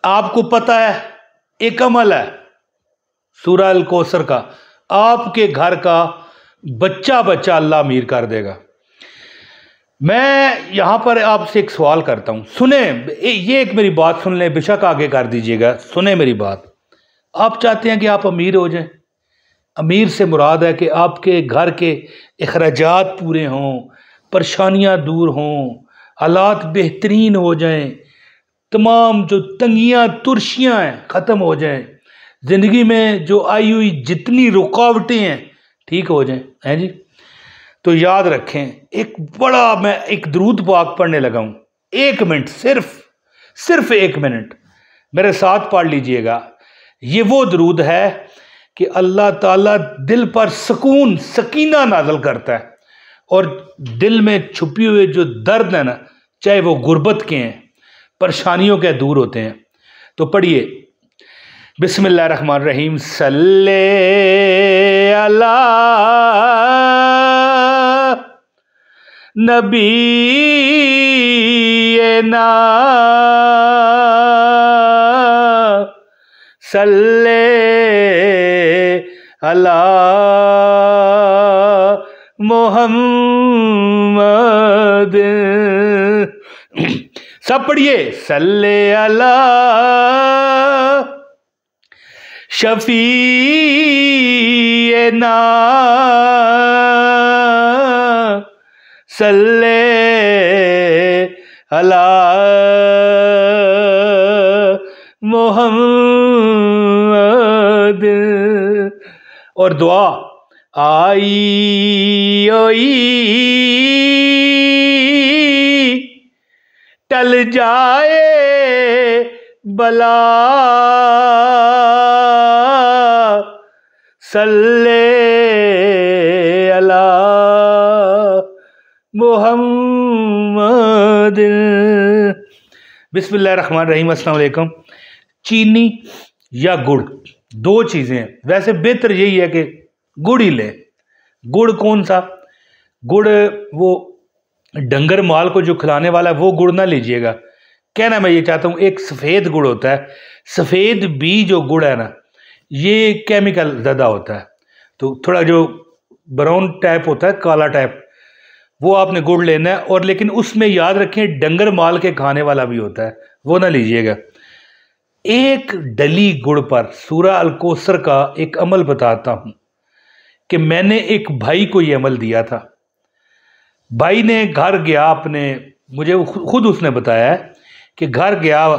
आपको पता है एक अमल है सूरह अल कौसर का, आपके घर का बच्चा बच्चा अल्लाह अमीर कर देगा। मैं यहां पर आपसे एक सवाल करता हूं, सुने ये एक मेरी बात सुन लें, बेशक आगे कर दीजिएगा, सुने मेरी बात। आप चाहते हैं कि आप अमीर हो जाएं। अमीर से मुराद है कि आपके घर के अखराजात पूरे हों, परेशानियां दूर हों, हालात बेहतरीन हो जाएं, तमाम जो तंगियां तुर्शियां हैं ख़त्म हो जाएं, ज़िंदगी में जो आई हुई जितनी रुकावटें हैं ठीक हो जाएं, हैं जी। तो याद रखें, एक बड़ा मैं एक दरूद पाक पढ़ने लगा हूं, 1 मिनट, सिर्फ 1 मिनट मेरे साथ पढ़ लीजिएगा। ये वो दरूद है कि अल्लाह ताला दिल पर सुकून सकीना नाज़िल करता है और दिल में छुपी हुए जो दर्द है ना, चाहे वो गुर्बत के हैं, परेशानियों के दूर होते हैं। तो पढ़िए, बिस्मिल्लाहिर्रहमानिर्रहीम, सल्ले अला नबीना सल्ले अला मोहम्मद। सब पढ़िए, सल्ले अला शफीना सल्ले अला मोहम्मद। और दुआ, आई ओई टल जाए बला सल्ले अला मोहम्मद। बिस्मिल्लाहिर्रहमानिर्रहीम, अस्सलाम वालेकुम। चीनी या गुड़, दो चीज़ें हैं। वैसे बेहतर यही है कि गुड़ ही लें। गुड़ कौन सा? गुड़ वो डंगर माल को जो खिलाने वाला है वो गुड़ ना लीजिएगा। कहना मैं ये चाहता हूँ, एक सफ़ेद गुड़ होता है, सफ़ेद बी जो गुड़ है ना, ये केमिकल ज़्यादा होता है। तो थोड़ा जो ब्राउन टाइप होता है, काला टाइप, वो आपने गुड़ लेना है। और लेकिन उसमें याद रखें डंगर माल के खाने वाला भी होता है, वो ना लीजिएगा। एक डली गुड़ पर सूरह अल कौसर का एक अमल बताता हूँ कि मैंने एक भाई को ये अमल दिया था। भाई ने घर गया, अपने मुझे खुद उसने बताया है कि घर गया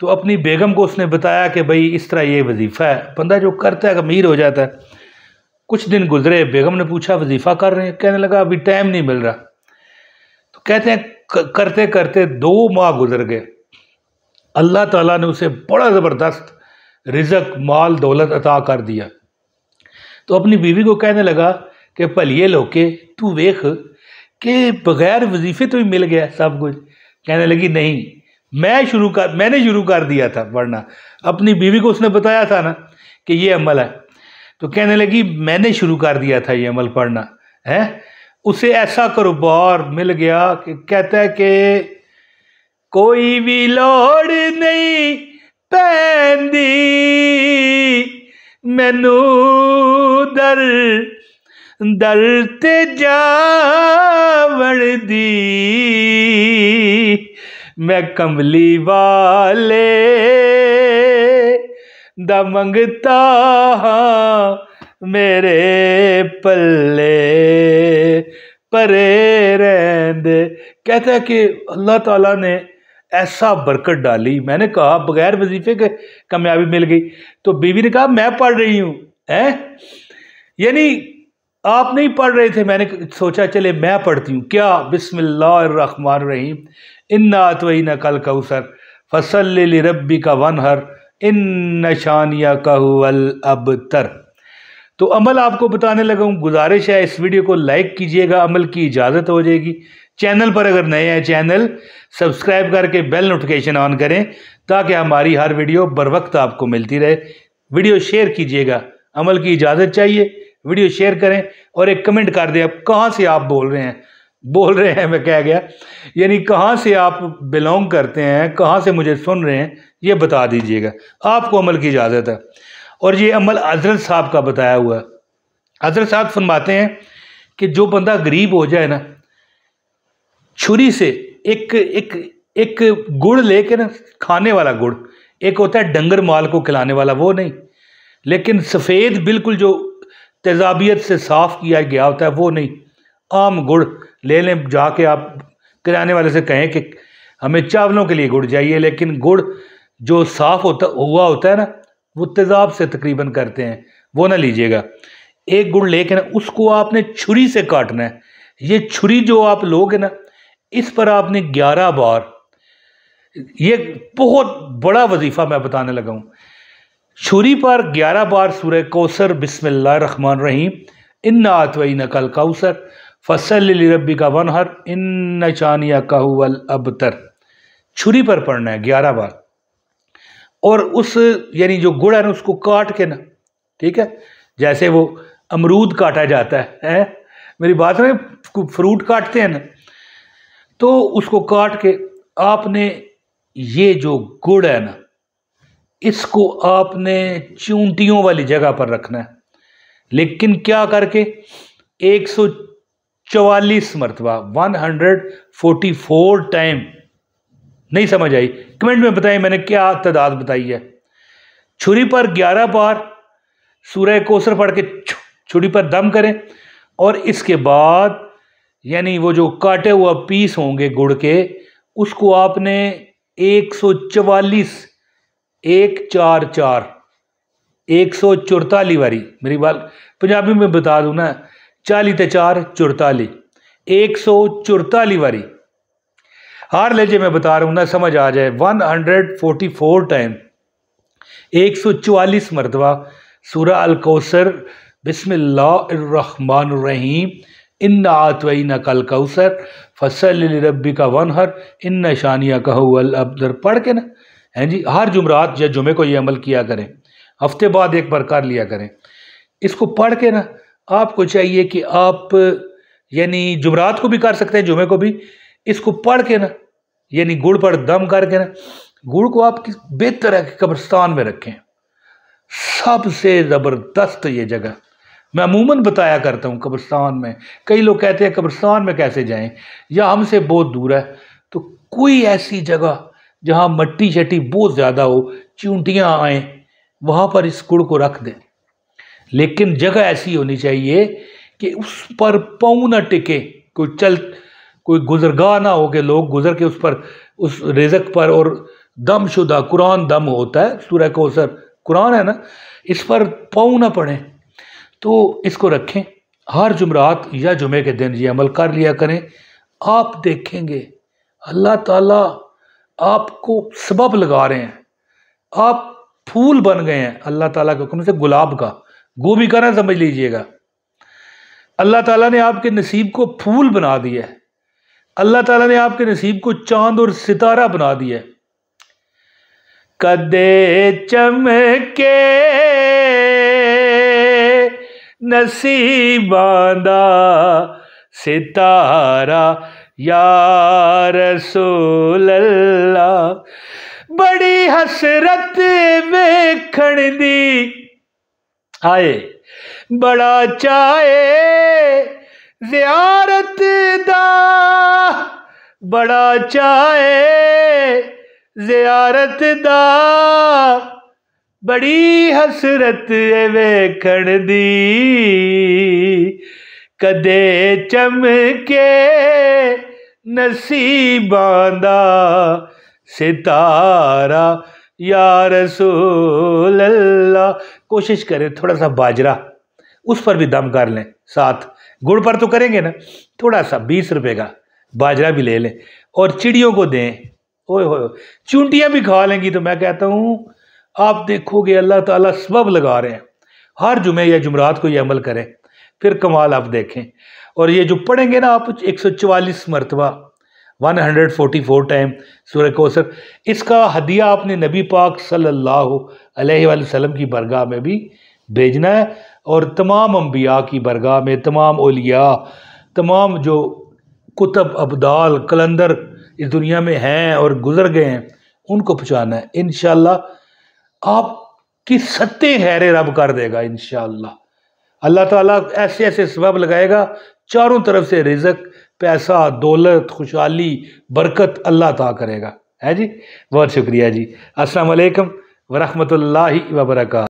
तो अपनी बेगम को उसने बताया कि भाई इस तरह ये वजीफ़ा है। बंदा जो करता है अमीर हो जाता है। कुछ दिन गुजरे, बेगम ने पूछा वजीफ़ा कर रहे हैं? कहने लगा अभी टाइम नहीं मिल रहा। तो कहते हैं करते करते 2 माह गुजर गए। अल्लाह ताला ने उसे बड़ा ज़बरदस्त रिज़्क़, माल, दौलत अता कर दिया। तो अपनी बीवी को कहने लगा कि भलिए लोके तू वेख कि बगैर वजीफ़े तो ही मिल गया सब कुछ। कहने लगी नहीं, मैंने शुरू कर दिया था पढ़ना। अपनी बीवी को उसने बताया था ना कि ये अमल है, तो कहने लगी मैंने शुरू कर दिया था ये अमल पढ़ना है। उसे ऐसा कारोबार मिल गया कि कहता है कि कोई भी लोड़ नहीं पैंदी मैनू दर दर ते जावण दी, मैं कमली वाले दा मंगता हाँ मेरे पल्ले परे रहंदे। कहता है कि अल्लाह ताला ने ऐसा बरकत डाली। मैंने कहा बगैर वजीफे के कामयाबी मिल गई। तो बीवी ने कहा मैं पढ़ रही हूँ, हैं, यानी आप नहीं पढ़ रहे थे। मैंने सोचा चले मैं पढ़ती हूँ। क्या? बिस्मिल्लाहिर्रहमानिर्रहीम, इन्ना अतवैना कल कौसर फसल्लि लिरब्बिका वनहर इन्न शानियका हुवल अबतर। तो अमल आपको बताने लगा हूँ। गुजारिश है इस वीडियो को लाइक कीजिएगा, अमल की इजाज़त हो जाएगी। चैनल पर अगर नए हैं, चैनल सब्सक्राइब करके बेल नोटिफिकेशन ऑन करें ताकि हमारी हर वीडियो बर वक्त आपको मिलती रहे। वीडियो शेयर कीजिएगा, अमल की इजाज़त चाहिए। वीडियो शेयर करें और एक कमेंट कर दें आप कहाँ से आप बोल रहे हैं मैं कह गया, यानी कहाँ से आप बिलोंग करते हैं, कहाँ से मुझे सुन रहे हैं, ये बता दीजिएगा, आपको अमल की इजाज़त है। और ये अमल हज़रत साहब का बताया हुआ है। हज़रत साहब फरमाते हैं कि जो बंदा गरीब हो जाए ना, छुरी से एक एक एक गुड़ लेके ना, खाने वाला गुड़, एक होता है डंगर माल को खिलाने वाला, वो नहीं, लेकिन सफ़ेद बिल्कुल जो तेज़ाबियत से साफ़ किया गया होता है, वो नहीं, आम गुड़ ले लें। जाके आप किराने वाले से कहें कि हमें चावलों के लिए गुड़ चाहिए, लेकिन गुड़ जो साफ़ हुआ होता है ना, वो तेज़ाब से तकरीबन करते हैं, वो ना लीजिएगा। एक गुड़ लेके ना, उसको आपने छुरी से काटना है। ये छुरी जो आप लोगे ना, इस पर आपने 11 बार, ये बहुत बड़ा वजीफ़ा मैं बताने लगा हूँ, छुरी पर 11 बार सूरह कौसर, बिस्मिल्लाहिर्रहमानिर्रहीम, इन्ना अतवैनकल कौसर फसल्लि लिरब्बिका वनहर इन्न शानिअका हुवल अबतर, छुरी पर पढ़ना है 11 बार। और उस यानी जो गुड़ है ना, उसको काट के ना, ठीक है, जैसे वो अमरूद काटा जाता है मेरी बात में, फ्रूट काटते हैं ना, तो उसको काट के आपने ये जो गुड़ है ना, इसको आपने चूंटियों वाली जगह पर रखना है। लेकिन क्या करके 144 मरतबा, 144 टाइम। नहीं समझ आई? कमेंट में बताएं मैंने क्या तादाद बताई है। छुरी पर 11 बार सूरह कौसर पढ़ के छुरी पर दम करें, और इसके बाद यानी वो जो काटे हुआ पीस होंगे गुड़ के, उसको आपने 144, 144, 144 वारी, मेरी बात पंजाबी में बता दूं ना, 40 ते 4 44, 144 वारी, हर लहजे में बता रहा हूँ ना, समझ आ जाए। 144 टाइम, 144 मरतबा सूरह अल कौसर, बिस्मिल्लाहिर्रहमानिर्रहीम, इन्ना अतवैनकल कौसर फसल्लि लिरब्बिका वनहर इन्न शानिअका हुवल अबतर पढ़ के ना, हैं जी, हर जुमरात या जुमे को ये अमल किया करें, हफ्ते बाद एक बार कर लिया करें। इसको पढ़ के ना, आपको चाहिए कि आप यानी जुमरात को भी कर सकते हैं, जुमे को भी। इसको पढ़ के ना, यानी गुड़ पर दम करके ना, गुड़ को आप बेहतर है कि कब्रिस्तान में रखें, सबसे ज़बरदस्त ये जगह मैं अमूमन बताया करता हूँ, कब्रिस्तान में। कई लोग कहते हैं कब्रिस्तान में कैसे जाएं, या हमसे बहुत दूर है, तो कोई ऐसी जगह जहाँ मट्टी शट्टी बहुत ज़्यादा हो, चूंटियाँ आएँ, वहाँ पर इस गुड़ को रख दें। लेकिन जगह ऐसी होनी चाहिए कि उस पर पाँव न टिके, कोई गुजरगाह ना हो कि लोग गुजर के उस पर, उस रिज़्क पर, और दमशुदा कुरान दम होता है, सूरह कौसर कुरान है ना, इस पर पाँव ना पड़े। तो इसको रखें, हर जुमरात या जुमे के दिन ये अमल कर लिया करें। आप देखेंगे अल्लाह ताला आपको सबब लगा रहे हैं, आप फूल बन गए हैं अल्लाह ताला के हुक्म से, गुलाब का, गोभी का ना समझ लीजिएगा। अल्लाह ताला ने आपके नसीब को फूल बना दिया है, अल्लाह ताला ने आपके नसीब को चांद और सितारा बना दिया है। कदे चमके नसीबां दा सितारा या रसूल अल्लाह, बड़ी हसरत वेखण दी आए, बड़ा चाहे ज़ियारत दा, बड़ा चाहे ज़ियारत दा, बड़ी हसरत वेखण दी, कदे चमके नसीबां दा सितारा या रसूल अल्लाह। कोशिश करें थोड़ा सा बाजरा उस पर भी दम कर लें, साथ गुड़ पर तो करेंगे ना, थोड़ा सा 20 रुपए का बाजरा भी ले लें और चिड़ियों को दें। ओए होए, चूंटियाँ भी खा लेंगी। तो मैं कहता हूँ आप देखोगे अल्लाह ताला सबब लगा रहे हैं। हर जुमे या जुमरात को ये अमल करें, फिर कमाल आप देखें। और ये जो पढ़ेंगे ना आप 144 मरतबा, 144 टाइम सूरह कौसर, इसका हदिया अपने नबी पाक सल्लल्लाहु अलैहि वसल्लम की बरगाह में भी भेजना है, और तमाम अंबिया की बरगाह में, तमाम औलिया, तमाम जो कुतब अब्दाल कलंदर इस दुनिया में हैं और गुजर गए हैं, उनको पहुँचाना है। इंशाअल्लाह आपकी सत्ते खैर रब कर देगा। इंशाअल्लाह अल्लाह ताला ऐसे ऐसे सबब लगाएगा, चारों तरफ से रिज़्क, पैसा, दौलत, खुशहाली, बरकत अल्लाह अता करेगा। है जी, बहुत शुक्रिया जी। अस्सलाम वालेकुम व रहमतुल्लाहि व बरकातहू।